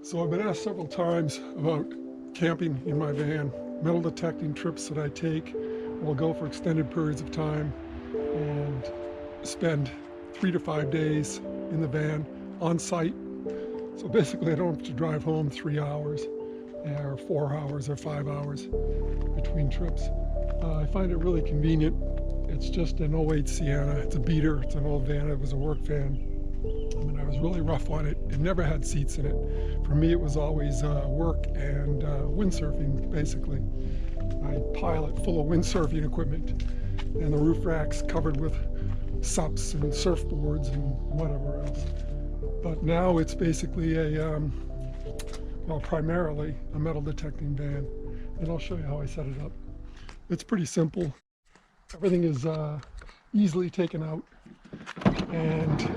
So I've been asked several times about camping in my van, metal detecting trips that I take. Will go for extended periods of time and spend 3 to 5 days in the van on site. So basically I don't have to drive home 3 hours or 4 hours or 5 hours between trips. I find it really convenient. It's just an '08 Sienna. It's a beater. It's an old van. It was a work van. I mean, I was really rough on it. It never had seats in it. For me, it was always work and windsurfing, basically. I pile it full of windsurfing equipment, and the roof rack's covered with SUPs and surfboards and whatever else. But now it's basically well, primarily a metal detecting van, and I'll show you how I set it up. It's pretty simple. Everything is easily taken out, and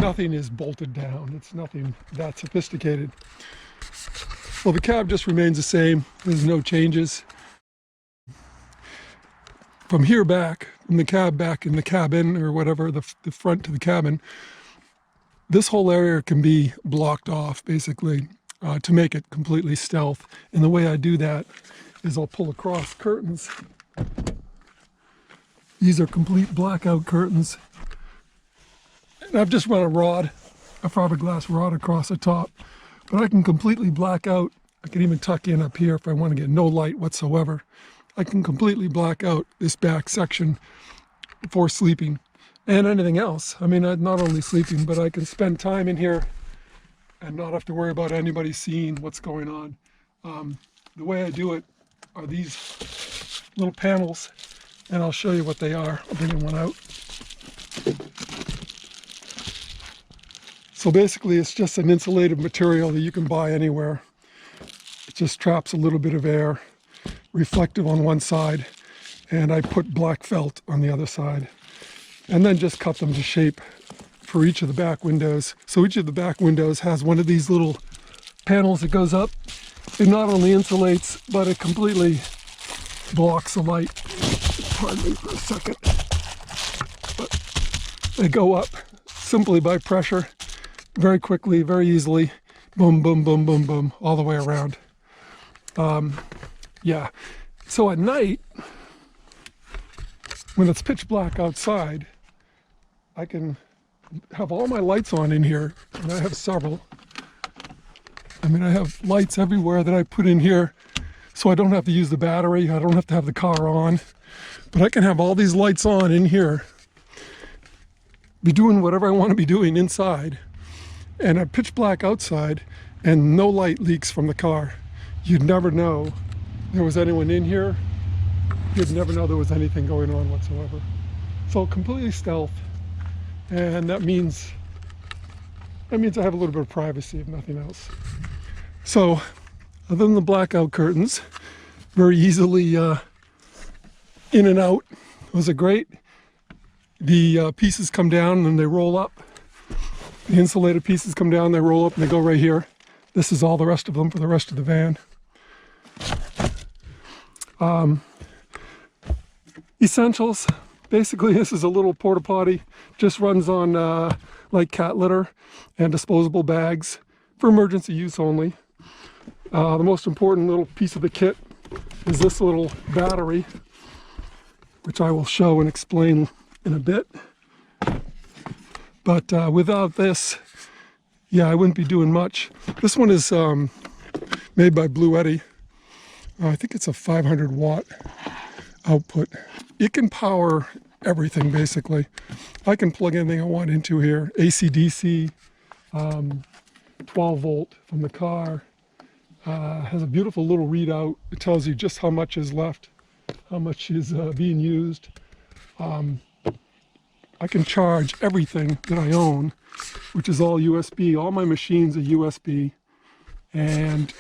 nothing is bolted down. It's nothing that sophisticated. Well, the cab just remains the same. There's no changes. From here back, from the cab back in the cabin or whatever, the front to the cabin, this whole area can be blocked off basically to make it completely stealth. And the way I do that is I'll pull across curtains. These are complete blackout curtains. And I've just run a fiberglass rod across the top, but I can completely black out. I can even tuck in up here if I want to get no light whatsoever. I can completely black out this back section for sleeping and anything else. I mean, not only sleeping, but I can spend time in here and not have to worry about anybody seeing what's going on. The way I do it are these little panels, and I'll show you what they are. I'll bring one out. So basically it's just an insulated material that you can buy anywhere. It just traps a little bit of air, reflective on one side, and I put black felt on the other side, and then just cut them to shape for each of the back windows. So each of the back windows has one of these little panels that goes up. It not only insulates, but it completely blocks the light. Pardon me for a second. But they go up simply by pressure, very quickly, very easily. Boom, boom, boom, boom, boom, all the way around. Yeah. So at night, when it's pitch black outside, I can have all my lights on in here, and I have several. I mean, I have lights everywhere that I put in here, so I don't have to use the battery. I don't have to have the car on, but I can have all these lights on in here, be doing whatever I want to be doing inside, and at pitch black outside, and no light leaks from the car. You'd never know there was anyone in here. You'd never know there was anything going on whatsoever. So completely stealth, and that means I have a little bit of privacy, if nothing else. So other than the blackout curtains, very easily in and out. Those are great. The pieces come down and they roll up. The insulated pieces come down, they roll up, and they go right here. This is all the rest of them for the rest of the van. Essentials. Basically, this is a little porta potty. Just runs on like cat litter and disposable bags for emergency use only. The most important little piece of the kit is this little battery, which I will show and explain in a bit. But without this, yeah, I wouldn't be doing much. This one is made by Bluetti. I think it's a 500 watt output. It can power everything basically. I can plug anything I want into here. AC/DC, 12 volt from the car. Has a beautiful little readout. It tells you just how much is left, how much is being used. I can charge everything that I own, which is all USB. All my machines are USB, and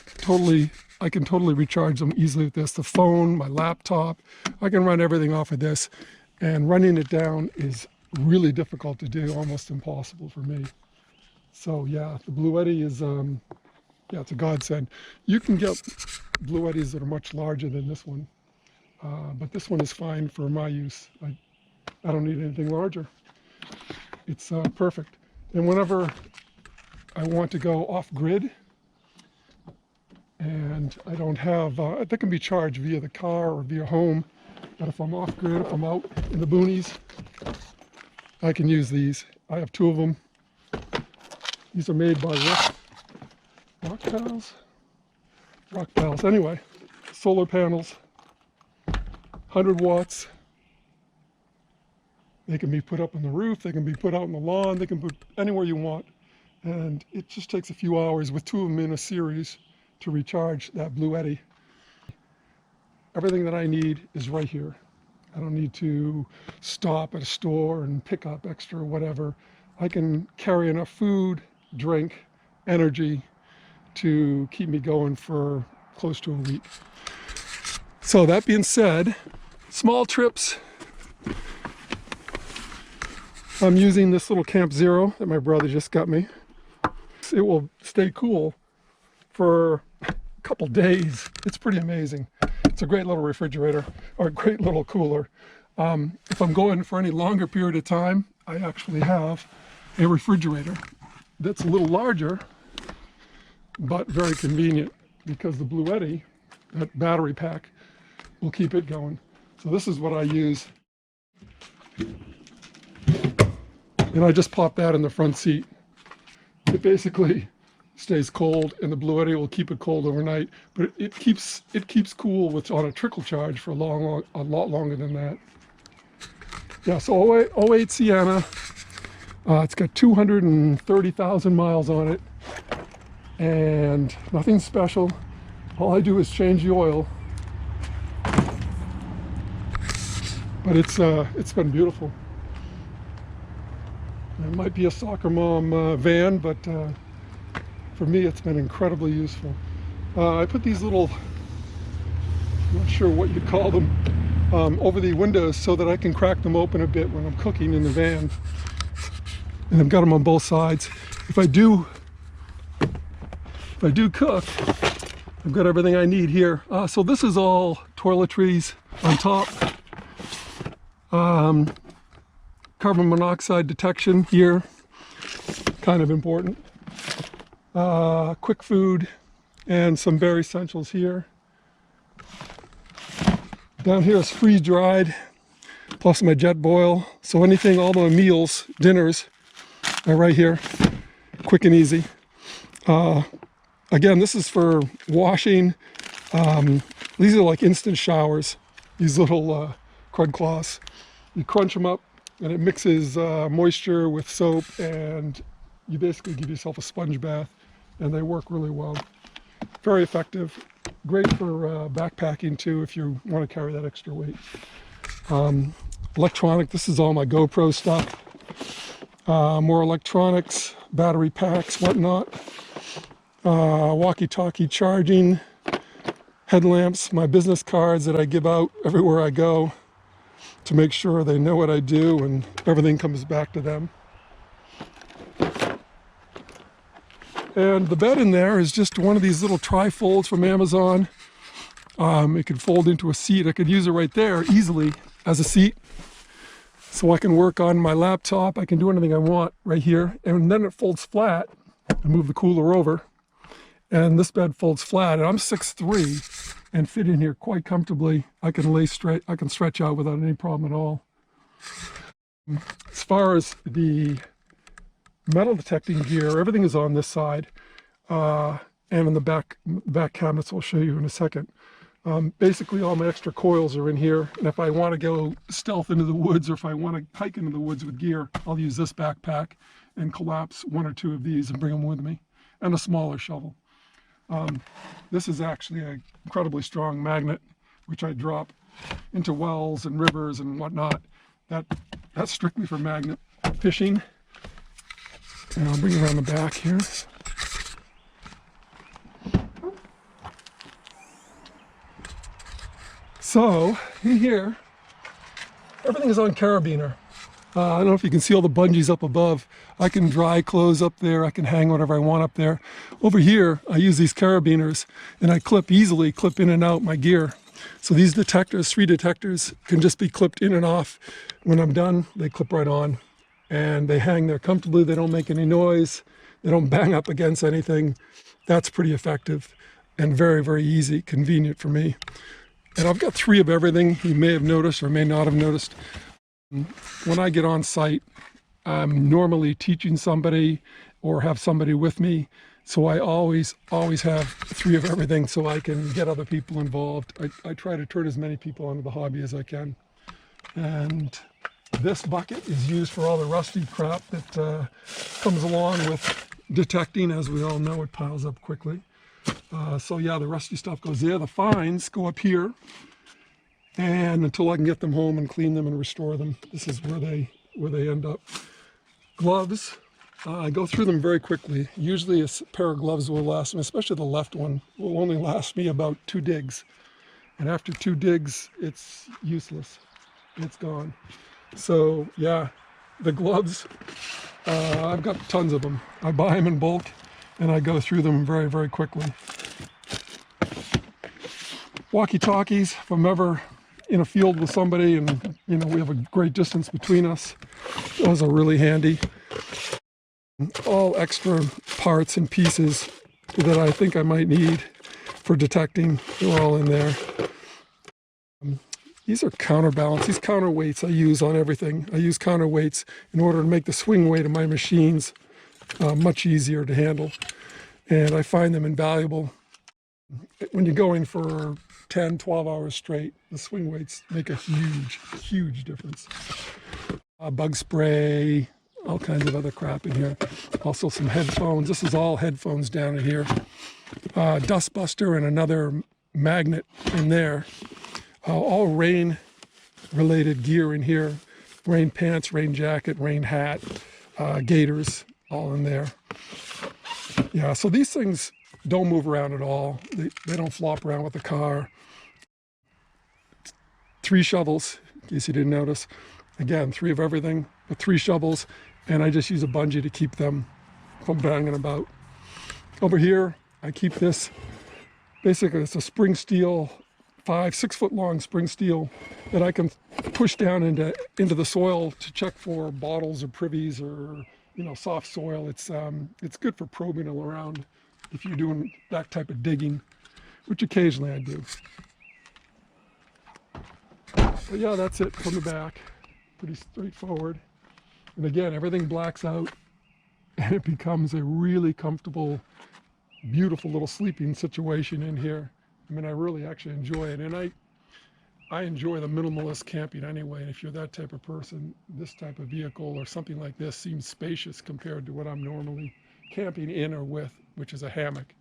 I can totally recharge them easily with this. The phone, my laptop, I can run everything off of this, and running it down is really difficult to do, almost impossible for me. So yeah, the Bluetti is, yeah, it's a godsend. You can get Bluettis that are much larger than this one, but this one is fine for my use. I don't need anything larger. It's perfect. And whenever I want to go off grid, And I don't have, they can be charged via the car or via home. But if I'm off grid, if I'm out in the boonies, I can use these. I have 2 of them. These are made by Rock Pals? Rock Pals. Anyway, solar panels, 100 watts. They can be put up on the roof, they can be put out on the lawn, they can put anywhere you want. And it just takes a few hours with 2 of them in a series to recharge that Bluetti. Everything that I need is right here. I don't need to stop at a store and pick up extra whatever. I can carry enough food, drink, energy to keep me going for close to a week. So that being said, small trips. I'm using this little Camp Zero that my brother just got me. It will stay cool for a couple days. It's pretty amazing. It's a great little refrigerator, or a great little cooler. If I'm going for any longer period of time, I actually have a refrigerator that's a little larger, but very convenient because the Bluetti, that battery pack, will keep it going. So this is what I use. And I just pop that in the front seat. It basically stays cold, and the Bluetti will keep it cold overnight, but it keeps cool with on a trickle charge for a lot longer than that. Yeah, so 08 Sienna. It's got 230,000 miles on it, and nothing special. All I do is change the oil, but it's been beautiful. It might be a soccer mom van, but for me it's been incredibly useful. I put these little, I'm not sure what you call them, over the windows so that I can crack them open a bit when I'm cooking in the van. And I've got them on both sides. If I do cook, I've got everything I need here. So this is all toiletries on top. Carbon monoxide detection here, kind of important. Quick food and some berry essentials here. Down here is freeze dried, plus my jet boil. So anything, all my meals, dinners are right here, quick and easy. Again, this is for washing. These are like instant showers, these little crud cloths. You crunch them up, and it mixes moisture with soap, and you basically give yourself a sponge bath, and they work really well. Very effective. Great for backpacking too, if you want to carry that extra weight. Electronic, this is all my GoPro stuff. More electronics, battery packs, whatnot. Walkie-talkie charging, headlamps, my business cards that I give out everywhere I go to make sure they know what I do and everything comes back to them. And the bed in there is just one of these little tri-folds from Amazon. It could fold into a seat. I could use it right there easily as a seat. So I can work on my laptop. I can do anything I want right here. And then it folds flat. I move the cooler over. And this bed folds flat. And I'm 6'3" and fit in here quite comfortably. I can lay straight. I can stretch out without any problem at all. As far as the metal detecting gear, everything is on this side. And in the back cabinets I'll show you in a second. Basically all my extra coils are in here, and if I want to go stealth into the woods, or if I want to hike into the woods with gear, I'll use this backpack and collapse one or two of these and bring them with me, and a smaller shovel. This is actually an incredibly strong magnet, which I drop into wells and rivers and whatnot. That's strictly for magnet fishing. And I'll bring it around the back here. So, in here, everything is on carabiner. I don't know if you can see all the bungees up above. I can dry clothes up there. I can hang whatever I want up there. Over here, I use these carabiners, and I easily clip in and out my gear. So these detectors, 3 detectors, can just be clipped in and off. When I'm done, they clip right on, and they hang there comfortably. They don't make any noise. They don't bang up against anything. That's pretty effective. and very, very easy, convenient for me. And I've got 3 of everything. You may have noticed or may not have noticed. When I get on site, I'm normally teaching somebody or have somebody with me. So I always have 3 of everything so I can get other people involved. I try to turn as many people into the hobby as I can. And this bucket is used for all the rusty crap that comes along with detecting. As we all know, it piles up quickly. So yeah, the rusty stuff goes there. The fines go up here. And until I can get them home and clean them and restore them, this is where they end up. Gloves. I go through them very quickly. Usually a pair of gloves will last me, especially the left one, will only last me about 2 digs. And after 2 digs, it's useless. It's gone. So yeah, the gloves, I've got tons of them. I buy them in bulk and I go through them very, very quickly. Walkie-talkies, if I'm ever in a field with somebody and we have a great distance between us, those are really handy. All extra parts and pieces that I think I might need for detecting, they're all in there. These are counterbalance. These counterweights I use on everything. I use counterweights in order to make the swing weight of my machines much easier to handle. And I find them invaluable. When you're going for 10, 12 hours straight, the swing weights make a huge, huge difference. Bug spray, all kinds of other crap in here. Also some headphones. This is all headphones down in here. Dust buster and another magnet in there. All rain related gear in here. Rain pants, rain jacket, rain hat, gaiters, all in there. Yeah, so these things don't move around at all. They don't flop around with the car. 3 shovels, in case you didn't notice. Again, 3 of everything, but 3 shovels, and I just use a bungee to keep them from banging about. Over here, I keep this, basically it's a spring steel, 5-6 foot long spring steel that I can push down into the soil to check for bottles or privies or soft soil. It's good for probing around if you're doing that type of digging, which occasionally I do. But yeah, that's it from the back. Pretty straightforward. And again, everything blacks out and it becomes a really comfortable, beautiful little sleeping situation in here. I mean, I really actually enjoy it. And I enjoy the minimalist camping anyway. And if you're that type of person, this type of vehicle or something like this seems spacious compared to what I'm normally camping in or with, which is a hammock.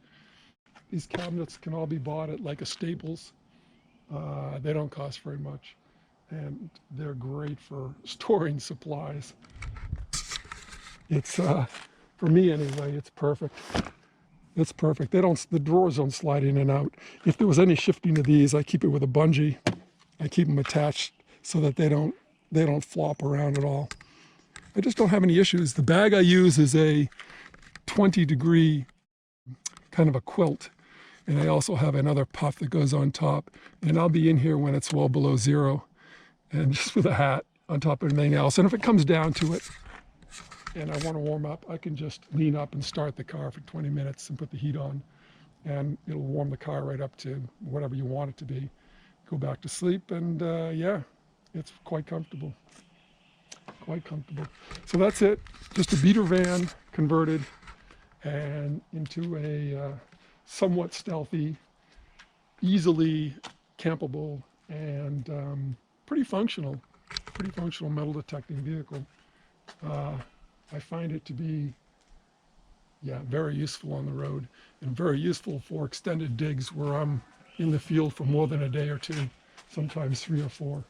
These cabinets can all be bought at like a Staples. They don't cost very much. And they're great for storing supplies. It's, for me anyway, it's perfect. It's perfect. The drawers don't slide in and out. If there was any shifting of these, I keep it with a bungee. I keep them attached so that they don't flop around at all. I just don't have any issues. The bag I use is a 20-degree kind of a quilt. And I also have another puff that goes on top. And I'll be in here when it's well below 0. And just with a hat on top of everything else. And if it comes down to it and I want to warm up, I can just lean up and start the car for 20 minutes and put the heat on. And it'll warm the car right up to whatever you want it to be. Go back to sleep and yeah, it's quite comfortable. Quite comfortable. So that's it. Just a beater van converted and into a somewhat stealthy, easily campable, and pretty functional metal detecting vehicle. I find it to be, yeah, very useful on the road and very useful for extended digs where I'm in the field for more than a day or 2, sometimes 3 or 4.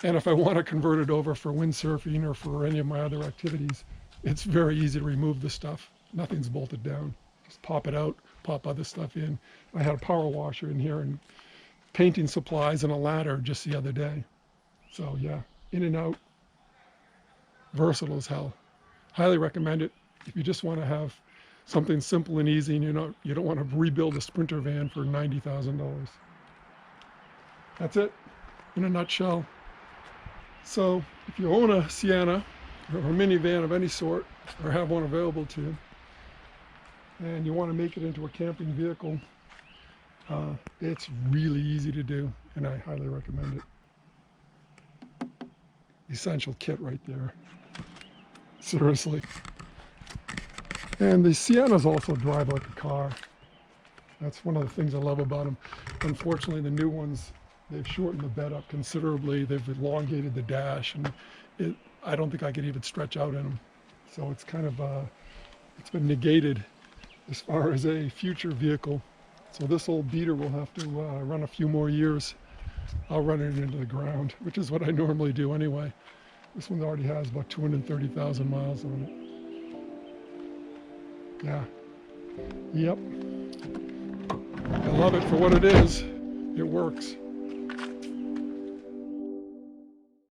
And if I want to convert it over for windsurfing or for any of my other activities, it's very easy to remove the stuff. Nothing's bolted down. Just pop it out, pop other stuff in. I had a power washer in here and painting supplies and a ladder just the other day. So yeah, in and out, versatile as hell. Highly recommend it if you just want to have something simple and easy and you don't want to rebuild a Sprinter van for $90,000. That's it in a nutshell. So if you own a Sienna or a minivan of any sort or have one available to you and you want to make it into a camping vehicle, It's really easy to do, and I highly recommend it. Essential kit right there. Seriously. And the Siennas also drive like a car. That's one of the things I love about them. Unfortunately, the new ones, they've shortened the bed up considerably. They've elongated the dash, and I don't think I could even stretch out in them. So it's kind of, it's been negated as far as a future vehicle. So this old beater will have to run a few more years. I'll run it into the ground, which is what I normally do anyway. This one already has about 230,000 miles on it. Yeah. Yep. I love it for what it is. It works.